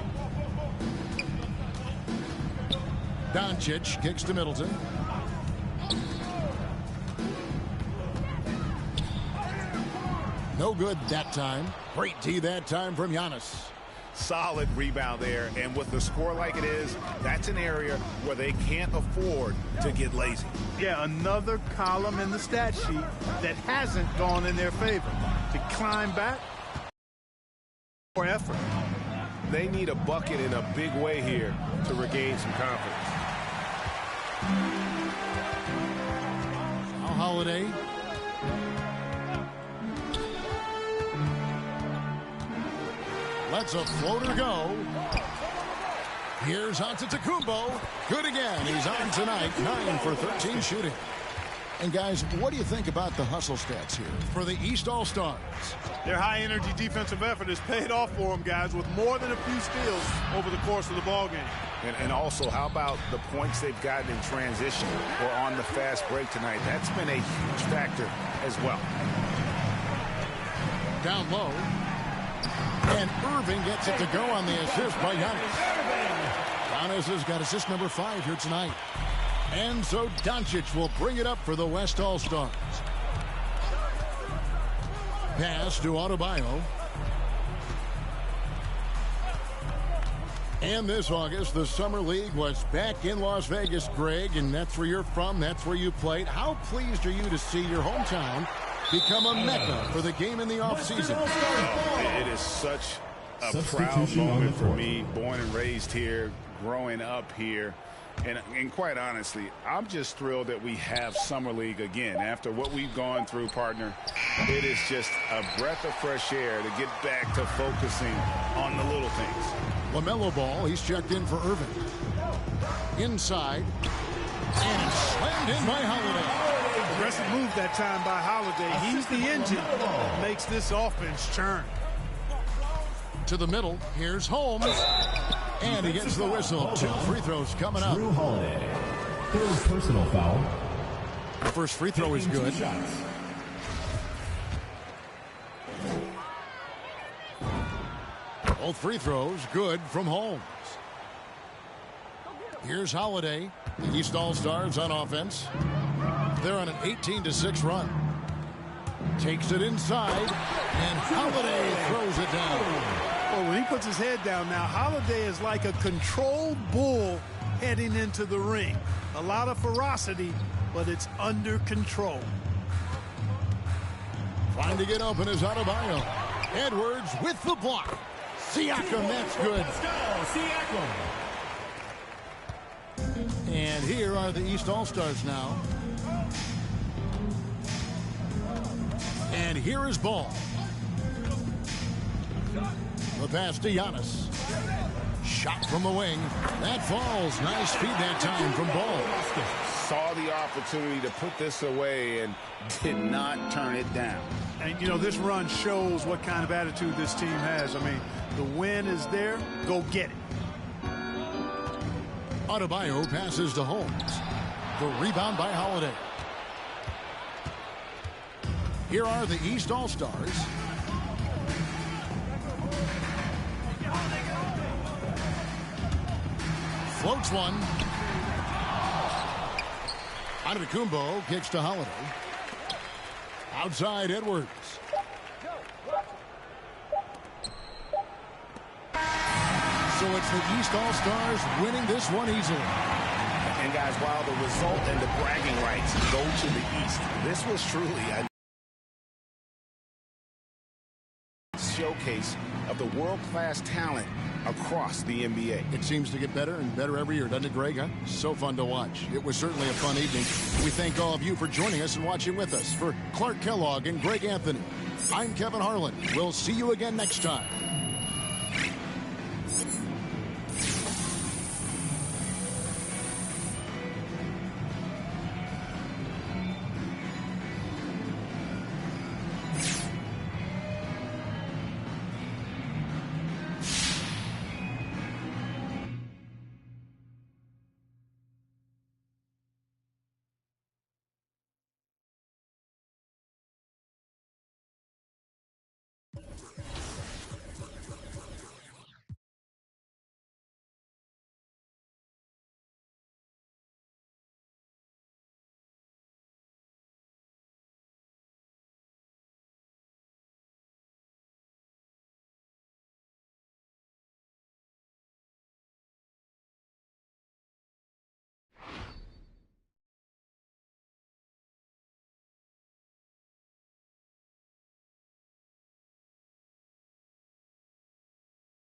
Doncic kicks to Middleton. No good that time. Great D that time from Giannis. Solid rebound there, and with the score like it is, that's an area where they can't afford to get lazy. Yeah, another column in the stat sheet that hasn't gone in their favor. To climb back, more effort. They need a bucket in a big way here to regain some confidence. Now Holiday. Lets a floater go. Here's Antetokounmpo. Good again. He's on tonight. 9 for 13 shooting. And guys, what do you think about the hustle stats here for the East All-Stars? Their high-energy defensive effort has paid off for them, guys, with more than a few steals over the course of the ballgame. And also, how about the points they've gotten in transition or on the fast break tonight? That's been a huge factor as well. Down low. And Irving gets it to go on the assist by Giannis. Giannis has got assist number 5 here tonight. And so Doncic will bring it up for the West All-Stars. Pass to Adebayo. And this August, the Summer League was back in Las Vegas, Greg, and that's where you're from, that's where you played. How pleased are you to see your hometown become a mecca for the game in the offseason? It is such a proud moment for me, born and raised here, growing up here. And quite honestly, I'm just thrilled that we have Summer League again. After what we've gone through, partner, it is just a breath of fresh air to get back to focusing on the little things. LaMelo Ball, he's checked in for Irving. Inside. And slammed in by Holiday. Aggressive move that time by Holiday. He's the engine that makes this offense churn. To the middle, here's Holmes. And he gets the whistle. 2 free throws coming up. Drew Holiday. Third personal foul. The first free throw is good. Both free throws good from Holmes. Here's Holiday. The East All-Stars on offense. They're on an 18-6 run. Takes it inside, and Holiday throws it down. Well, when he puts his head down now, Holiday is like a controlled bull heading into the ring. A lot of ferocity, but it's under control. Trying to get open is Adebayo. Edwards with the block. Siakam, that's good. Let's go, Siakam. And here are the East All-Stars now. And here is Ball. The pass to Giannis. Shot from the wing. That falls. Nice feed that time from Ball. Saw the opportunity to put this away and did not turn it down. And, you know, this run shows what kind of attitude this team has. I mean, the win is there. Go get it. Adebayo passes to Holmes. The rebound by Holiday. Here are the East All-Stars. Floats one. Antetokounmpo kicks to Holiday. Outside Edwards. So it's the East All-Stars winning this one easily. And guys, while the result and the bragging rights go to the East, this was truly a showcase of the world-class talent across the NBA. It seems to get better and better every year, doesn't it, Greg? Huh? So fun to watch. It was certainly a fun evening. We thank all of you for joining us and watching with us. For Clark Kellogg and Greg Anthony, I'm Kevin Harlan. We'll see you again next time.